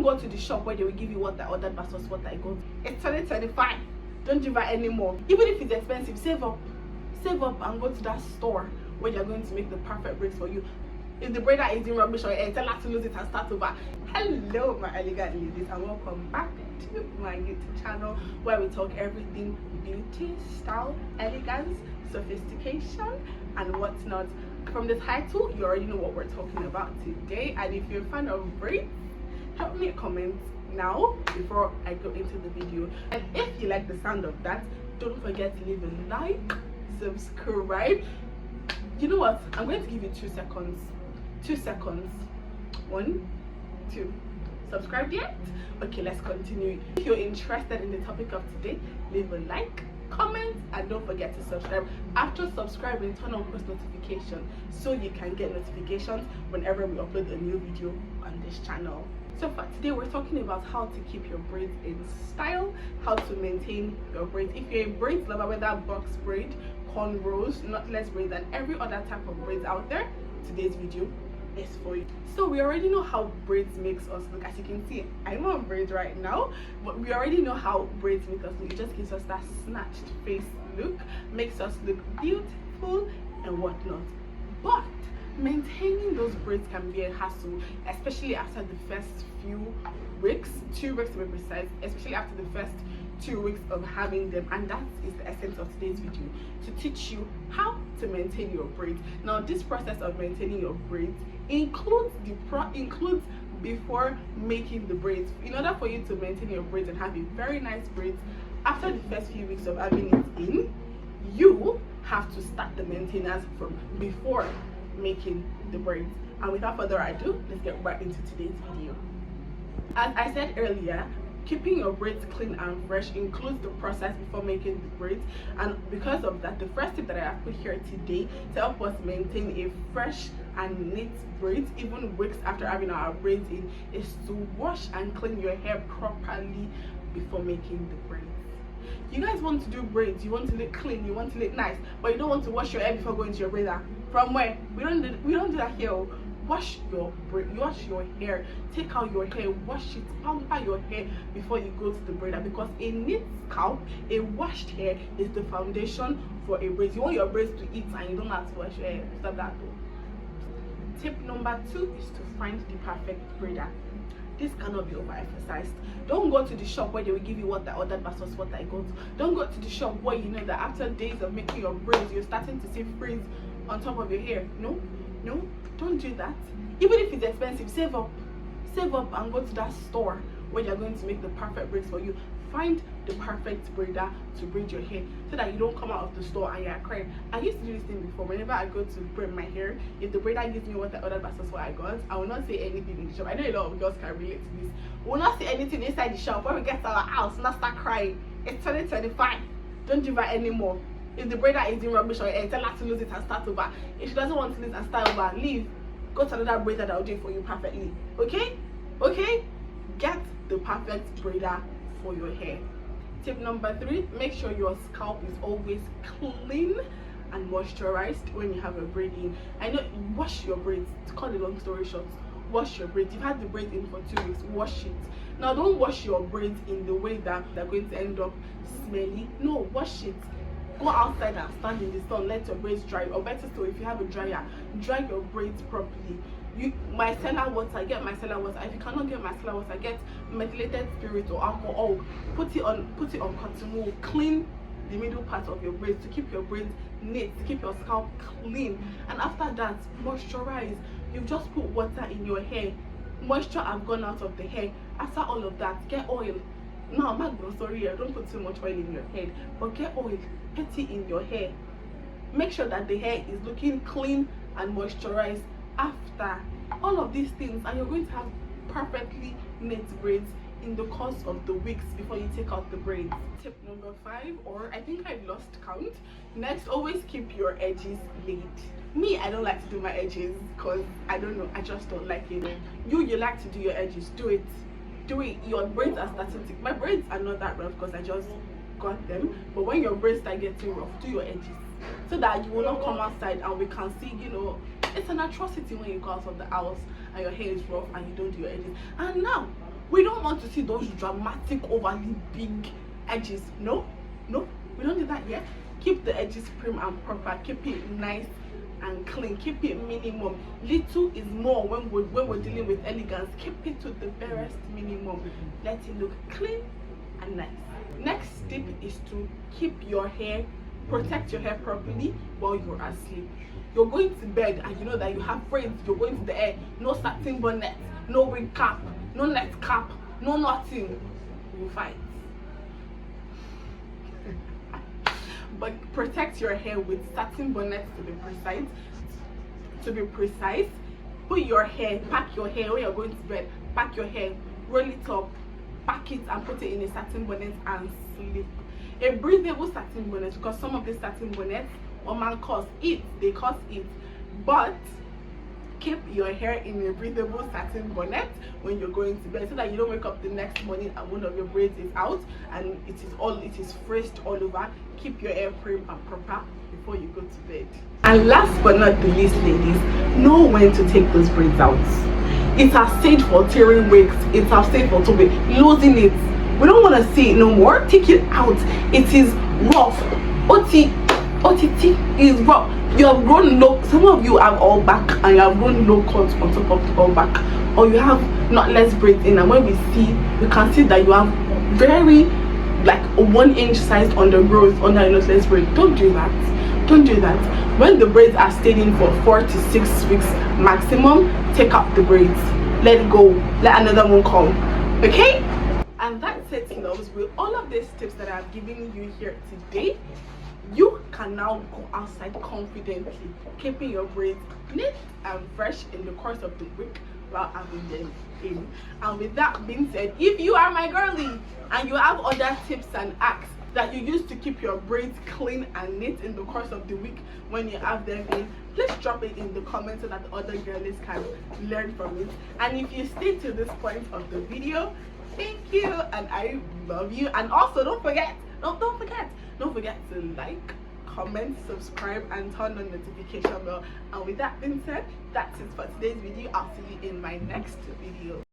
go to the shop where they will give you what I ordered versus what I got. It's 2025. Don't do that anymore. Even if it's expensive, save up and go to that store where they're going to make the perfect braids for you. If the braider is in rubbish or tell her to lose it and start over. Hello my elegant ladies, and welcome back to my YouTube channel where we talk everything beauty, style, elegance, sophistication and whatnot. From the title, you already know what we're talking about today, and if you're a fan of braids, help me comment now before I go into the video. And if you like the sound of that, don't forget to leave a like, subscribe. You know what, I'm going to give you 2 seconds. 2 seconds. 1, 2. Subscribe yet? Okay, let's continue. If you're interested in the topic of today, leave a like, comment, and don't forget to subscribe. After subscribing, turn on post notification so you can get notifications whenever we upload a new video on this channel. So for today, we're talking about how to keep your braids in style, how to maintain your braids. If you're a braids lover, whether box braid, cornrows, knotless braids, and every other type of braids out there, today's video is for you. So we already know how braids makes us look. As you can see, I'm on braids right now, but we already know how braids make us look. It just gives us that snatched face look, makes us look beautiful and whatnot. But maintaining those braids can be a hassle, especially after the first few weeks, 2 weeks to be precise, especially after the first 2 weeks of having them. And that is the essence of today's video, to teach you how to maintain your braids. Now this process of maintaining your braids includes before making the braids. In order for you to maintain your braids and have a very nice braids after the first few weeks of having it in, you have to start the maintenance from before making the braids. And without further ado, let's get right into today's video. As I said earlier, keeping your braids clean and fresh includes the process before making the braids, and because of that, the first tip that I have put here today to help us maintain a fresh and neat braids even weeks after having our braids in is to wash and clean your hair properly before making the braids. You guys want to do braids, you want to look clean, you want to look nice, but you don't want to wash your hair before going to your braider. From where? We don't do that here. Wash your hair, take out your hair, wash it, pamper your hair before you go to the braider, because a neat scalp, a washed hair is the foundation for a braid. You want your braids to eat and you don't have to wash your hair. Stop that though. Tip number 2 is to find the perfect braider. This cannot be overemphasized. Don't go to the shop where they will give you what I ordered versus what I got. Don't go to the shop where you know that after days of making your braids, you're starting to see frizz on top of your hair. No, don't do that. Even if it's expensive, save up and go to that store where they're going to make the perfect braids for you. Find the perfect braider to braid your hair so that you don't come out of the store and you're crying. I used to do this thing before. Whenever I go to braid my hair, if the braider gives me what I ordered versus what I got, I will not say anything in the shop. I know a lot of girls can relate to this. We will not say anything inside the shop. When we get to our house, not start crying. It's 2025. Don't do that anymore. If the braider is in rubbish or tell her to lose it and start over. If she doesn't want to lose and start over, leave. Go to another braider that will do it for you perfectly. Okay? Get the perfect braider for your hair. Tip number 3, make sure your scalp is always clean and moisturized when you have a braid in. I know, wash your braids. To cut the long story short, wash your braids. You've had the braids in for 2 weeks, wash it. Now don't wash your braids in the way that they're going to end up smelly. No, wash it. Go outside and stand in the sun, let your braids dry, or better still, if you have a dryer, dry your braids properly. Get micellar water. If you cannot get micellar water, get methylated spirit or alcohol, put it on cotton wool, clean the middle part of your braids to keep your braids neat, to keep your scalp clean. And after that, moisturize. You've just put water in your hair, moisture has gone out of the hair. After all of that, get oil. No, I'm not sorry, don't put too much oil in your head, but get oil, put it in your hair. Make sure that the hair is looking clean and moisturized after all of these things, and you're going to have perfectly neat braids in the course of the weeks before you take out the braids. Tip number 5, or I think I've lost count. Next, always keep your edges laid. Me, I don't like to do my edges because I don't know, I just don't like it. You like to do your edges, do it. Your braids are starting to, my braids are not that rough because I just got them, but when your braids start getting rough, do your edges so that you will not come outside and we can see, you know, it's an atrocity when you go out of the house and your hair is rough and you don't do your edges. And now We don't want to see those dramatic, overly big edges. No, we don't do that yet. Keep the edges prim and proper. Keep it nice and clean. Keep it minimum. Little is more when we're dealing with elegance. Keep it to the barest minimum. Let it look clean and nice. Next tip is to keep your hair, protect your hair properly while you're asleep. You're going to bed and you know that you have braids. You're going to the air. No satin bonnet, no wig cap, no net cap, no nothing. You'll fight. But protect your hair with satin bonnets to be precise. Put your hair, pack your hair when you're going to bed. Pack your hair, roll it up, pack it and put it in a satin bonnet and sleep. A breathable satin bonnet, because some of these satin bonnets they cause it, but keep your hair in a breathable satin bonnet when you're going to bed, so that you don't wake up the next morning and one of your braids is out and it is frizzed all over. Keep your hair prim and proper before you go to bed. And last but not the least, ladies, know when to take those braids out. It has stayed for tearing wigs, it has stayed for losing it. We don't want to see it no more. Take it out. It is rough. OTT is rough. You have grown low. Some of you have all back and you have grown low cuts on top of the all back, or you have knotless braids in, and when we can see that you have very like a 1 inch size undergrowth under a knotless braid. Don't do that. Don't do that. When the braids are staying in for 4 to 6 weeks maximum, take out the braids. Let it go. Let another one come. Okay? And that's it, loves. With all of these tips that I've given you here today, you can now go outside confidently, keeping your braids neat and fresh in the course of the week while having them in. And with that being said, if you are my girlie and you have other tips and hacks that you use to keep your braids clean and neat in the course of the week when you have them in, please drop it in the comments so that the other girlies can learn from it. And if you stay to this point of the video, thank you and I love you. And also don't forget to like, comment, subscribe and turn on notification bell. And with that being said, that's it for today's video. I'll see you in my next video.